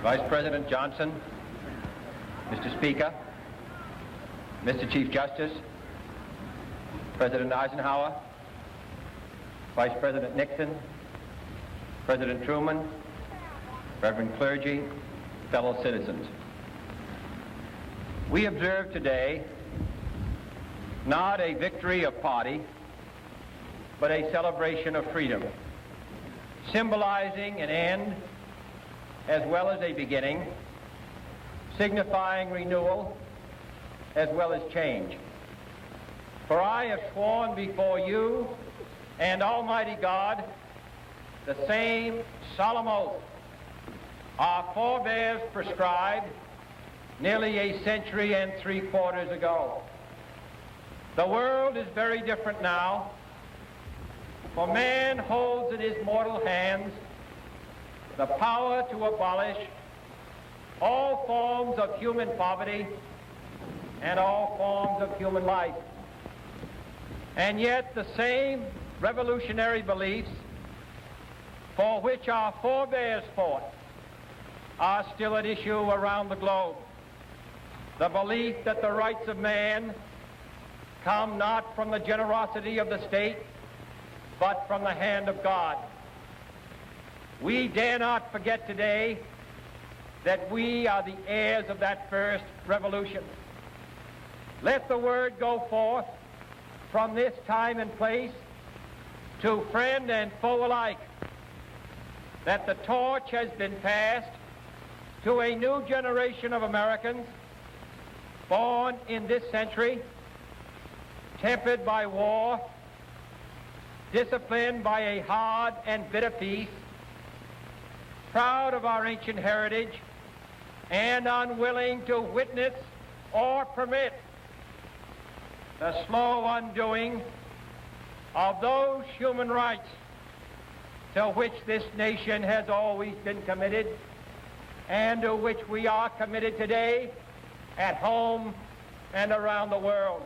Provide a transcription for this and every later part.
Vice President Johnson, Mr. Speaker, Mr. Chief Justice, President Eisenhower, Vice President Nixon, President Truman, Reverend clergy, fellow citizens. We observe today not a victory of party, but a celebration of freedom, symbolizing an end as well as a beginning, signifying renewal as well as change. For I have sworn before you and Almighty God the same solemn oath our forebears prescribed nearly a century and 3/4 ago. The world is very different now, for man holds in his mortal hands the power to abolish all forms of human poverty and all forms of human life. And yet the same revolutionary beliefs for which our forebears fought are still at issue around the globe. The belief that the rights of man come not from the generosity of the state, but from the hand of God. We dare not forget today that we are the heirs of that first revolution. Let the word go forth from this time and place to friend and foe alike that the torch has been passed to a new generation of Americans born in this century, tempered by war, disciplined by a hard and bitter peace, proud of our ancient heritage, and unwilling to witness or permit the slow undoing of those human rights to which this nation has always been committed and to which we are committed today at home and around the world.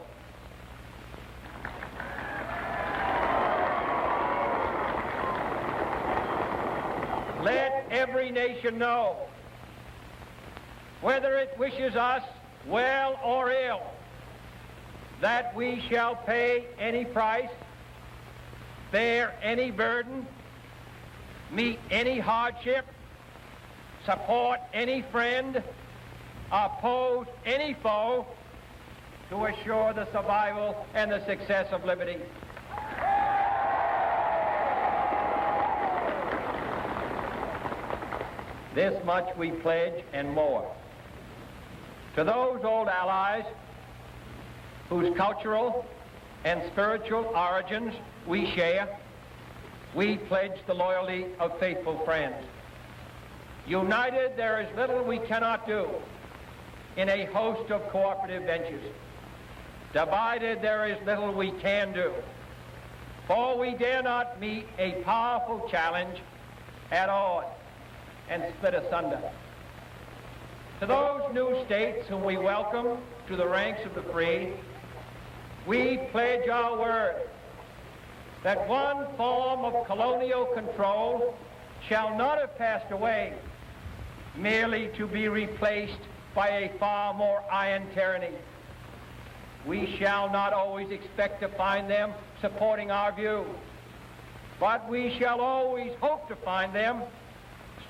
Let every nation know, whether it wishes us well or ill, that we shall pay any price, bear any burden, meet any hardship, support any friend, oppose any foe to assure the survival and the success of liberty. This much we pledge and more. To those old allies whose cultural and spiritual origins we share, we pledge the loyalty of faithful friends. United, there is little we cannot do in a host of cooperative ventures. Divided, there is little we can do, for we dare not meet a powerful challenge at odds and split asunder. To those new states whom we welcome to the ranks of the free, we pledge our word that one form of colonial control shall not have passed away merely to be replaced by a far more iron tyranny. We shall not always expect to find them supporting our view, but we shall always hope to find them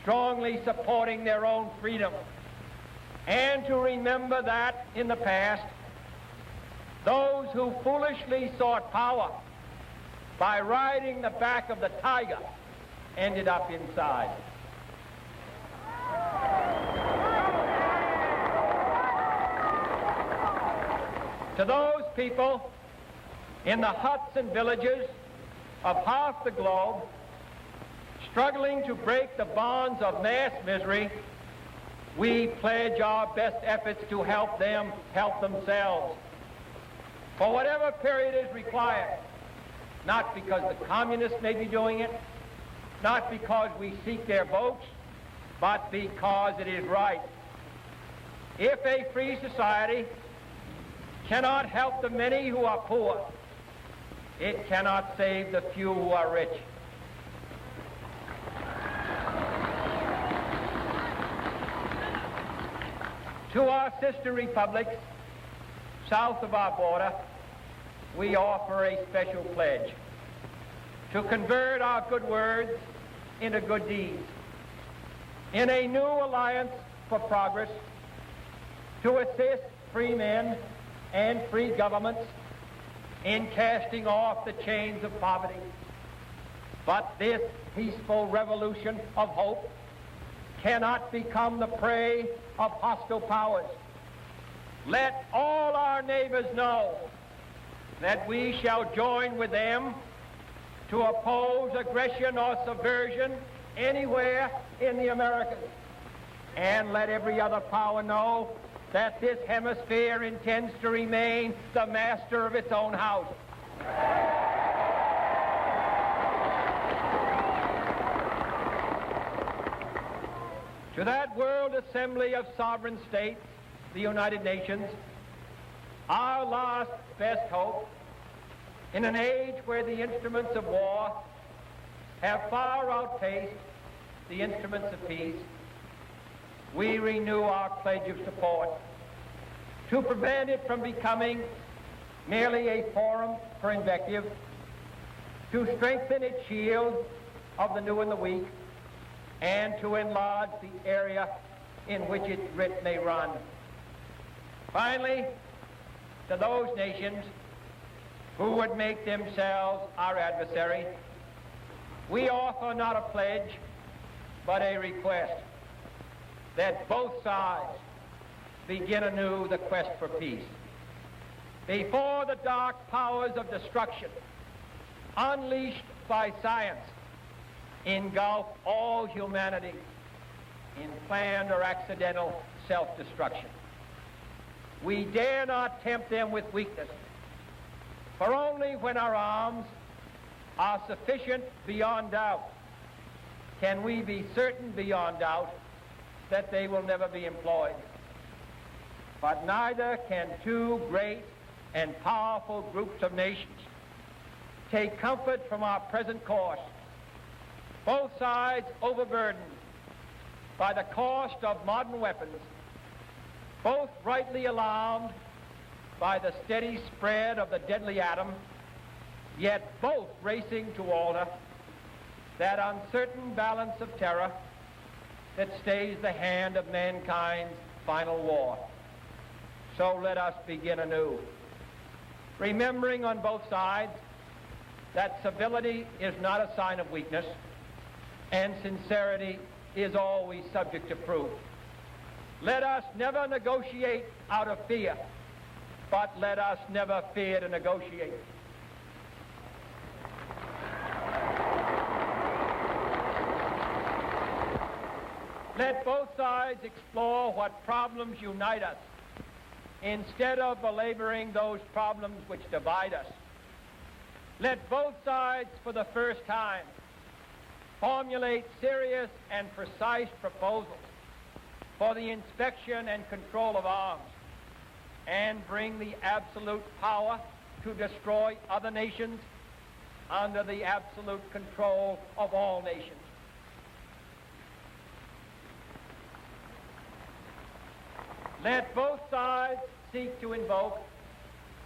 strongly supporting their own freedom, and to remember that in the past, those who foolishly sought power by riding the back of the tiger ended up inside. To those people in the huts and villages of half the globe struggling to break the bonds of mass misery, we pledge our best efforts to help them help themselves for whatever period is required, not because the communists may be doing it, not because we seek their votes, but because it is right. If a free society cannot help the many who are poor, it cannot save the few who are rich. To our sister republics south of our border, we offer a special pledge to convert our good words into good deeds, in a new alliance for progress, to assist free men and free governments in casting off the chains of poverty. But this peaceful revolution of hope cannot become the prey of hostile powers. Let all our neighbors know that we shall join with them to oppose aggression or subversion anywhere in the Americas. And let every other power know that this hemisphere intends to remain the master of its own house. To that World Assembly of Sovereign States, the United Nations, our last best hope, in an age where the instruments of war have far outpaced the instruments of peace, we renew our pledge of support to prevent it from becoming merely a forum for invective, to strengthen its shield of the new and the weak, and to enlarge the area in which its writ may run. Finally, to those nations who would make themselves our adversary, we offer not a pledge, but a request that both sides begin anew the quest for peace. Before the dark powers of destruction, unleashed by science, engulf all humanity in planned or accidental self-destruction. We dare not tempt them with weakness, for only when our arms are sufficient beyond doubt can we be certain beyond doubt that they will never be employed. But neither can two great and powerful groups of nations take comfort from our present course, both sides overburdened by the cost of modern weapons, both rightly alarmed by the steady spread of the deadly atom, yet both racing to alter that uncertain balance of terror that stays the hand of mankind's final war. So let us begin anew, remembering on both sides that civility is not a sign of weakness, and sincerity is always subject to proof. Let us never negotiate out of fear, but let us never fear to negotiate. Let both sides explore what problems unite us, instead of belaboring those problems which divide us. Let both sides, for the first time, formulate serious and precise proposals for the inspection and control of arms, and bring the absolute power to destroy other nations under the absolute control of all nations. Let both sides seek to invoke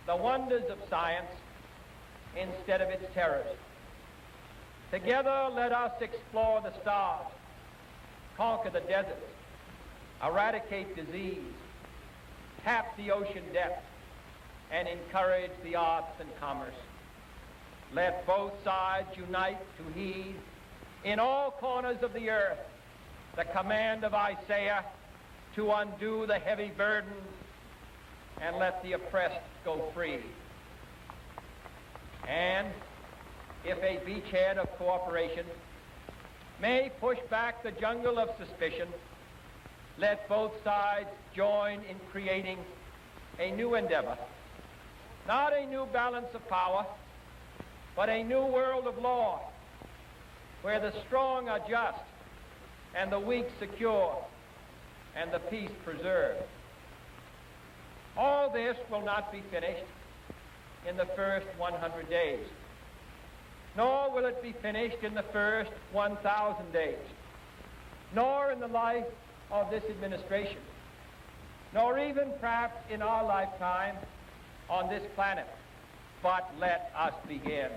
the wonders of science instead of its terrors. Together, let us explore the stars, conquer the deserts, eradicate disease, tap the ocean depths, and encourage the arts and commerce. Let both sides unite to heed in all corners of the earth the command of Isaiah to undo the heavy burdens and let the oppressed go free. And if a beachhead of cooperation may push back the jungle of suspicion, let both sides join in creating a new endeavor, not a new balance of power, but a new world of law, where the strong are just and the weak secure and the peace preserved. All this will not be finished in the first 100 days, nor will it be finished in the first 1,000 days, nor in the life of this administration. nor even perhaps in our lifetime on this planet. But let us begin.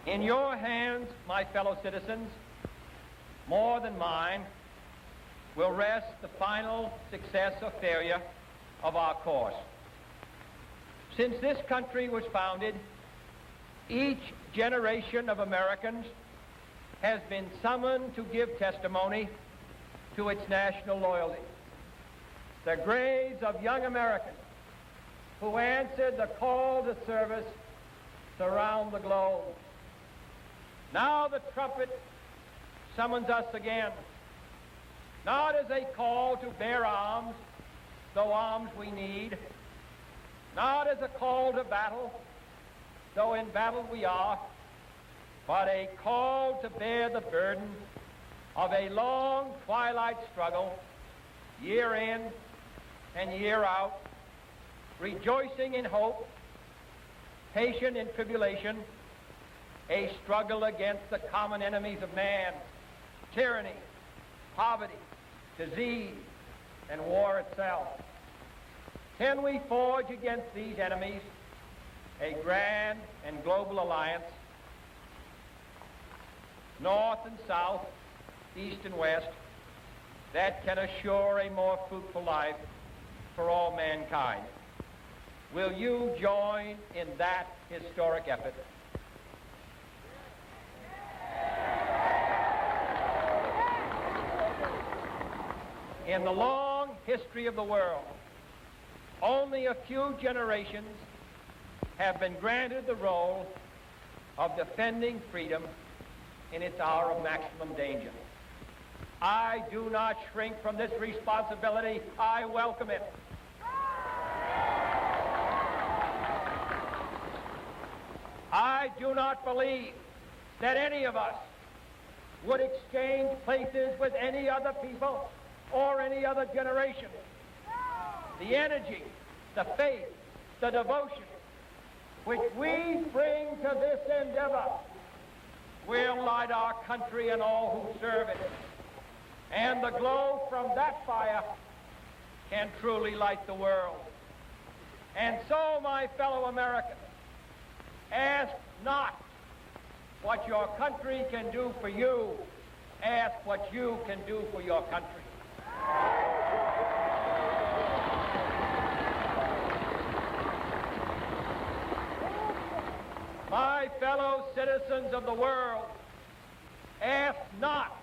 In your hands, my fellow citizens, more than mine, will rest the final success or failure of our course. Since this country was founded, each generation of Americans has been summoned to give testimony to its national loyalty. The graves of young Americans who answered the call to service surround the globe. Now the trumpet summons us again, not as a call to bear arms, though arms we need, not as a call to battle, though in battle we are, but a call to bear the burden of a long twilight struggle, year in and year out, rejoicing in hope, patient in tribulation, a struggle against the common enemies of man, tyranny, poverty, disease, and war itself. Can we forge against these enemies a grand and global alliance, north and south, east and west, that can assure a more fruitful life for all mankind? Will you join in that historic effort? In the long history of the world, only a few generations have been granted the role of defending freedom in its hour of maximum danger. I do not shrink from this responsibility. I welcome it. I do not believe that any of us would exchange places with any other people or any other generation. The energy, the faith, the devotion which we bring to this endeavor will light our country and all who serve it. And the glow from that fire can truly light the world. And so, my fellow Americans, ask not what your country can do for you. Ask what you can do for your country. My fellow citizens of the world, ask not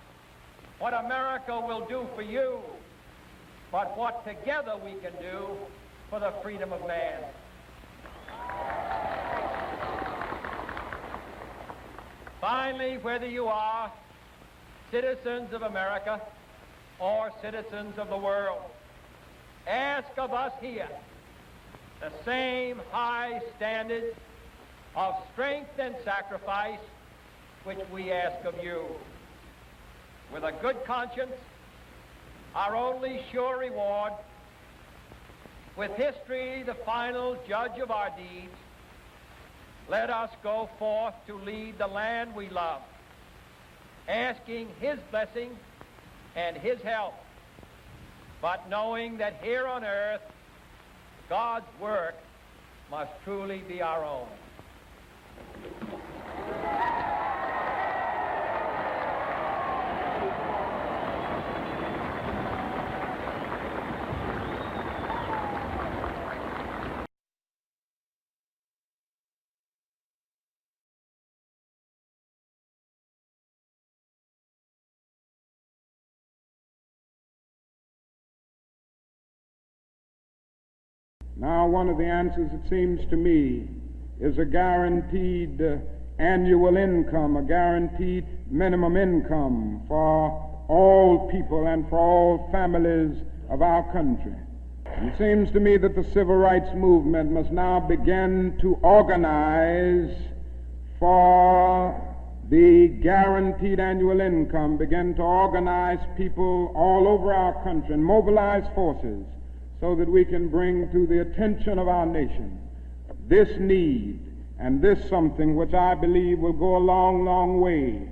what America will do for you, but what together we can do for the freedom of man. Finally, whether you are citizens of America or citizens of the world, ask of us here the same high standard of strength and sacrifice which we ask of you. With a good conscience, our only sure reward, with history the final judge of our deeds, let us go forth to lead the land we love, asking his blessing and his help, but knowing that here on earth, God's work must truly be our own. Now, one of the answers, it seems to me, is a guaranteed annual income, a guaranteed minimum income for all people and for all families of our country. And it seems to me that the civil rights movement must now begin to organize for the guaranteed annual income, begin to organize people all over our country and mobilize forces so that we can bring to the attention of our nation this need And this something which I believe will go a long, long way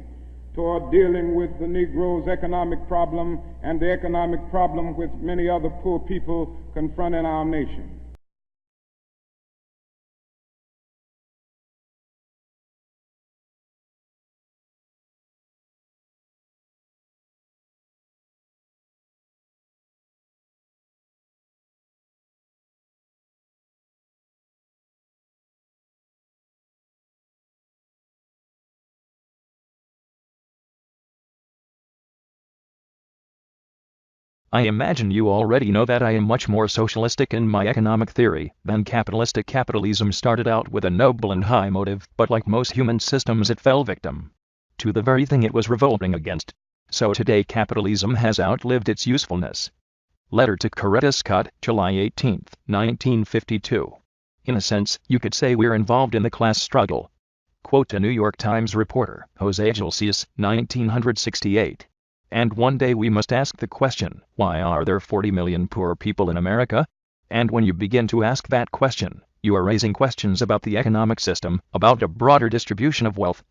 toward dealing with the Negro's economic problem and the economic problem which many other poor people confront in our nation. I imagine you already know that I am much more socialistic in my economic theory than capitalistic. Capitalism started out with a noble and high motive, but like most human systems it fell victim to the very thing it was revolting against. So today capitalism has outlived its usefulness. Letter to Coretta Scott, July 18, 1952. In a sense, you could say we're involved in the class struggle. Quote a New York Times reporter, Jose Iglesias, 1968. And one day we must ask the question, why are there 40 million poor people in America? And when you begin to ask that question, you are raising questions about the economic system, about a broader distribution of wealth.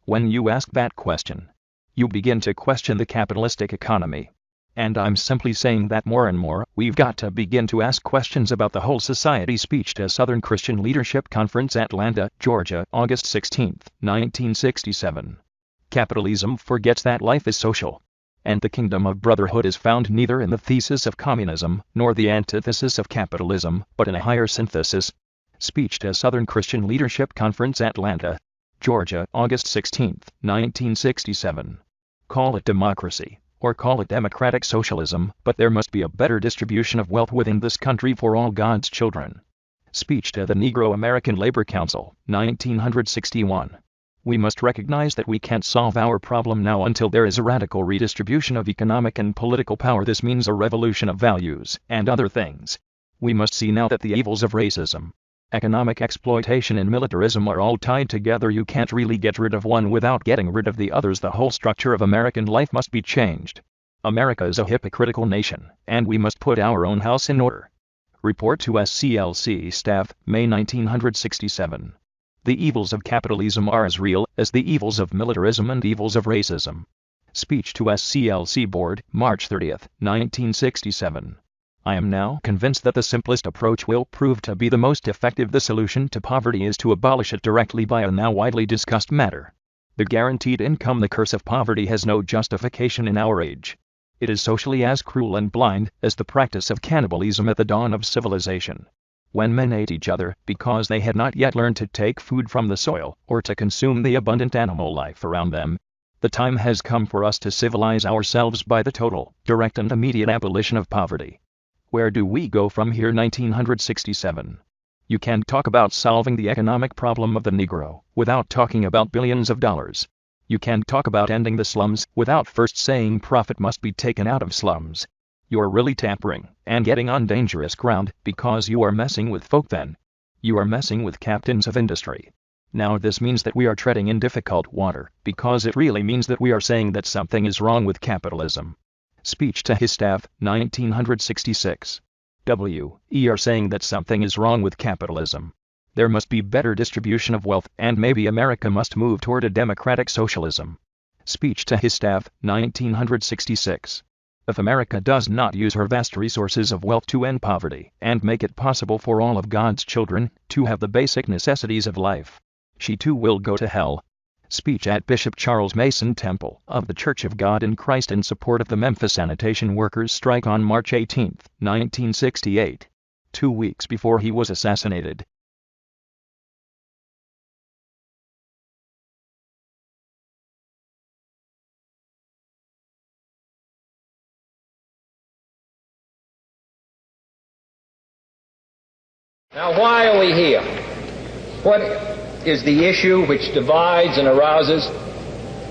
When you ask that question, you begin to question the capitalistic economy. And I'm simply saying that more and more, we've got to begin to ask questions about the whole society. Speech to Southern Christian Leadership Conference, Atlanta, Georgia, August 16, 1967. Capitalism forgets that life is social. And the kingdom of brotherhood is found neither in the thesis of communism, nor the antithesis of capitalism, but in a higher synthesis. Speech to Southern Christian Leadership Conference, Atlanta, Georgia, August 16, 1967. Call it democracy, or call it democratic socialism, but there must be a better distribution of wealth within this country for all God's children. Speech to the Negro American Labor Council, 1961. We must recognize that we can't solve our problem now until there is a radical redistribution of economic and political power. This means a revolution of values and other things. We must see now that the evils of racism, economic exploitation and militarism are all tied together. You can't really get rid of one without getting rid of the others. The whole structure of American life must be changed. America is a hypocritical nation, and we must put our own house in order. Report to SCLC staff, May 1967. The evils of capitalism are as real as the evils of militarism and evils of racism. Speech to SCLC Board, March 30, 1967. I am now convinced that the simplest approach will prove to be the most effective. The solution to poverty is to abolish it directly by a now widely discussed matter. The guaranteed income. The curse of poverty has no justification in our age. It is socially as cruel and blind as the practice of cannibalism at the dawn of civilization, when men ate each other because they had not yet learned to take food from the soil or to consume the abundant animal life around them. The time has come for us to civilize ourselves by the total, direct and immediate abolition of poverty. Where do we go from here? 1967. You can't talk about solving the economic problem of the Negro without talking about billions of dollars. You can't talk about ending the slums without first saying profit must be taken out of slums. You're really tampering and getting on dangerous ground because you are messing with folk then. You are messing with captains of industry. Now this means that we are treading in difficult water because it really means that we are saying that something is wrong with capitalism. Speech to his staff, 1966. We are saying that something is wrong with capitalism. There must be better distribution of wealth and maybe America must move toward a democratic socialism. Speech to his staff, 1966. If America does not use her vast resources of wealth to end poverty and make it possible for all of God's children to have the basic necessities of life, she too will go to hell. Speech at Bishop Charles Mason Temple of the Church of God in Christ in support of the Memphis sanitation workers' strike on March 18, 1968, 2 weeks before he was assassinated. Now, why are we here? What is the issue which divides and arouses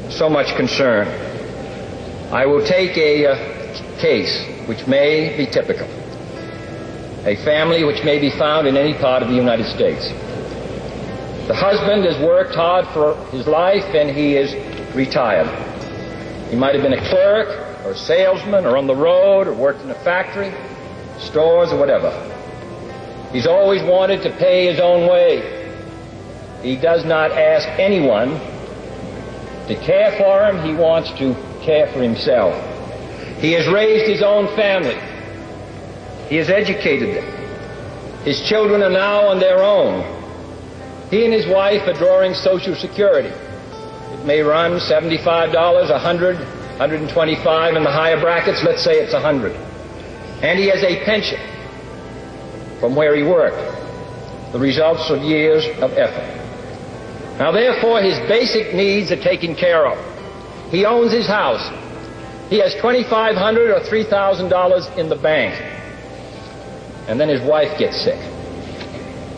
so much concern? I will take a case which may be typical. A family which may be found in any part of the United States. The husband has worked hard for his life and he is retired. He might have been a clerk or a salesman or on the road or worked in a factory, stores or whatever. He's always wanted to pay his own way. He does not ask anyone to care for him. He wants to care for himself. He has raised his own family. He has educated them. His children are now on their own. He and his wife are drawing Social Security. It may run $75, $100, $125 in the higher brackets. Let's say it's $100. And he has a pension from where he worked, the results of years of effort. Now, therefore, his basic needs are taken care of. He owns his house. He has $2,500 or $3,000 in the bank. And then his wife gets sick.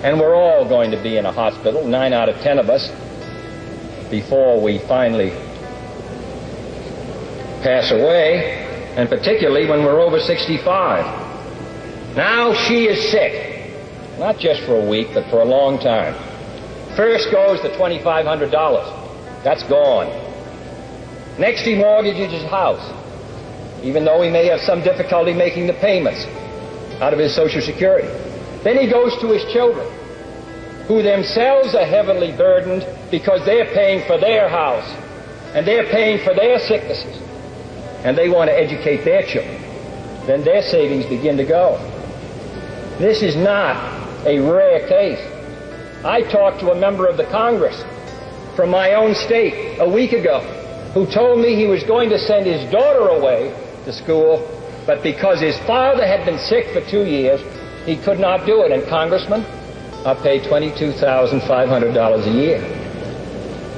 And we're all going to be in a hospital, 9 out of 10 of us, before we finally pass away, and particularly when we're over 65. Now she is sick, not just for a week, but for a long time. First goes the $2,500. That's gone. Next, he mortgages his house, even though he may have some difficulty making the payments out of his Social Security. Then he goes to his children, who themselves are heavily burdened because they're paying for their house, and they're paying for their sicknesses, and they want to educate their children. Then their savings begin to go. This is not a rare case. I talked to a member of the Congress from my own state a week ago who told me he was going to send his daughter away to school, but because his father had been sick for 2 years, he could not do it. And Congressman, I pay $22,500 a year.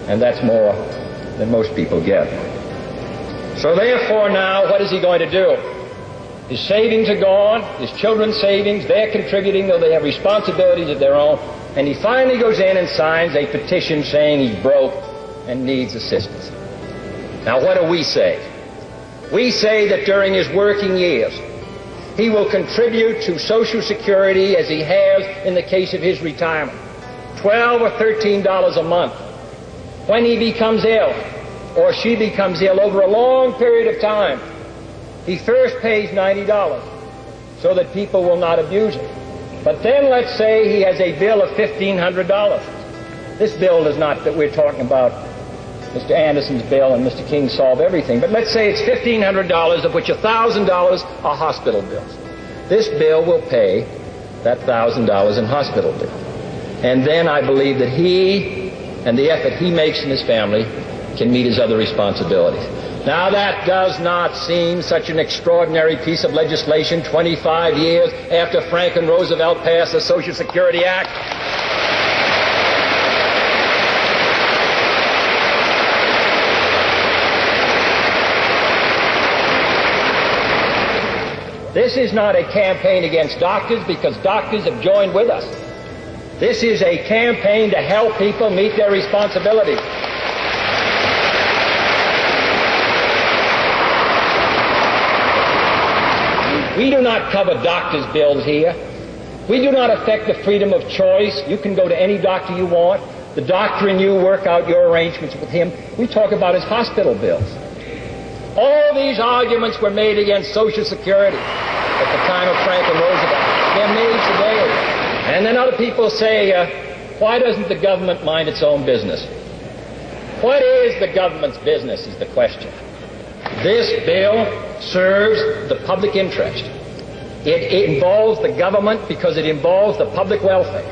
And that's more than most people get. So therefore now, what is he going to do? His savings are gone, his children's savings, they're contributing, though they have responsibilities of their own. And he finally goes in and signs a petition saying he's broke and needs assistance. Now what do we say? We say that during his working years, he will contribute to Social Security as he has in the case of his retirement, $12 or $13 a month. When he becomes ill, or she becomes ill over a long period of time, he first pays $90 so that people will not abuse it. But then let's say he has a bill of $1,500. This bill is not that we're talking about Mr. Anderson's bill and Mr. King solve everything, but let's say it's $1,500, of which $1,000 are hospital bills. This bill will pay that $1,000 in hospital bill. And then I believe that he and the effort he makes in his family can meet his other responsibilities. Now that does not seem such an extraordinary piece of legislation 25 years after Franklin Roosevelt passed the Social Security Act. This is not a campaign against doctors because doctors have joined with us. This is a campaign to help people meet their responsibilities. We do not cover doctors' bills here. We do not affect the freedom of choice. You can go to any doctor you want. The doctor and you work out your arrangements with him. We talk about his hospital bills. All these arguments were made against Social Security at the time of Franklin Roosevelt. They're made today. And then other people say, why doesn't the government mind its own business? What is the government's business is the question. This bill serves the public interest. It involves the government because it involves the public welfare.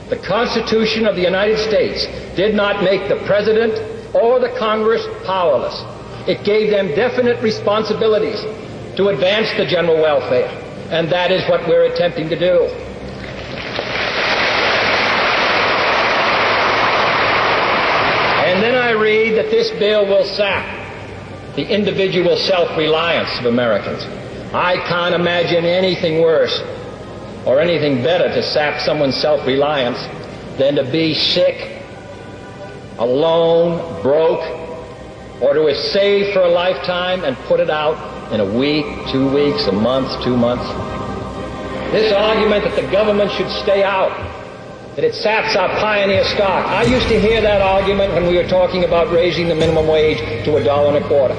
The Constitution of the United States did not make the President or the Congress powerless. It gave them definite responsibilities to advance the general welfare. And that is what we're attempting to do. And then I read that this bill will sap the individual self-reliance of Americans. I can't imagine anything worse or anything better to sap someone's self-reliance than to be sick, alone, broke, or to have saved for a lifetime and put it out in a week, 2 weeks, a month, 2 months. This argument that the government should stay out, that it saps our pioneer stock. I used to hear that argument when we were talking about raising the minimum wage to $1.25.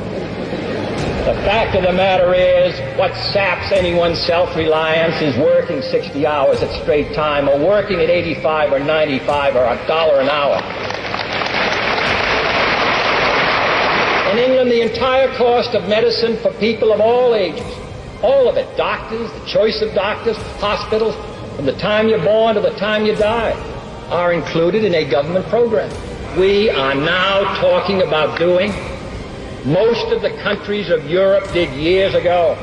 The fact of the matter is, what saps anyone's self-reliance is working 60 hours at straight time, or working at 85 or 95 or $1 an hour. In England, the entire cost of medicine for people of all ages, all of it, doctors, the choice of doctors, hospitals, from the time you're born to the time you die, are included in a government program. We are now talking about doing most of the countries of Europe did years ago.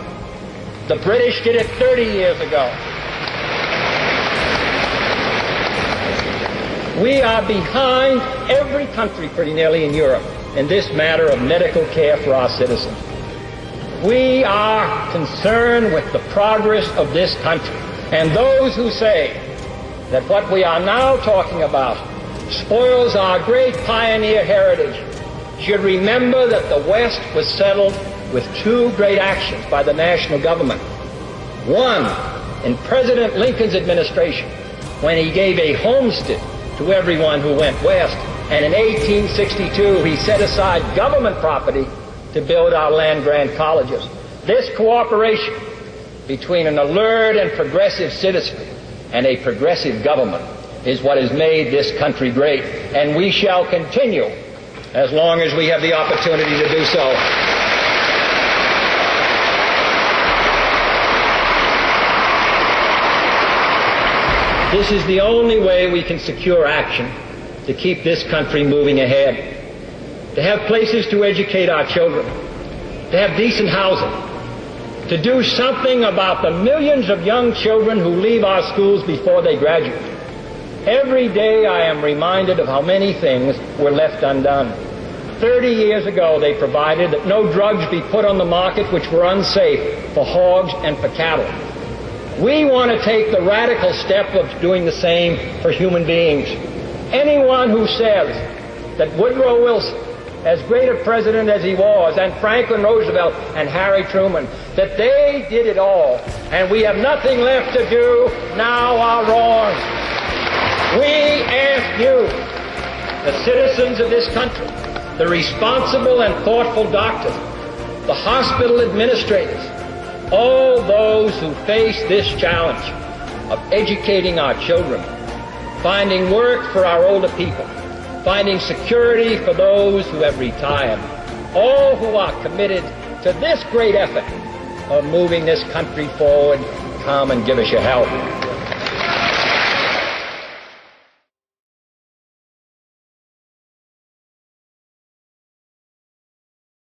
The British did it 30 years ago. We are behind every country pretty nearly in Europe in this matter of medical care for our citizens. We are concerned with the progress of this country. And those who say that what we are now talking about spoils our great pioneer heritage should remember that the West was settled with two great actions by the national government. One, in President Lincoln's administration, when he gave a homestead to everyone who went west, and in 1862 he set aside government property to build our land-grant colleges. This cooperation between an alert and progressive citizenry and a progressive government is what has made this country great, and we shall continue as long as we have the opportunity to do so. This is the only way we can secure action to keep this country moving ahead, to have places to educate our children, to have decent housing, to do something about the millions of young children who leave our schools before they graduate. Every day I am reminded of how many things were left undone. 30 years ago they provided that no drugs be put on the market which were unsafe for hogs and for cattle. We want to take the radical step of doing the same for human beings. Anyone who says that Woodrow Wilson, as great a president as he was, and Franklin Roosevelt and Harry Truman, that they did it all and we have nothing left to do now are wrong. We ask you, the citizens of this country, the responsible and thoughtful doctors, the hospital administrators, all those who face this challenge of educating our children, finding work for our older people, finding security for those who have retired, all who are committed to this great effort of moving this country forward, come and give us your help.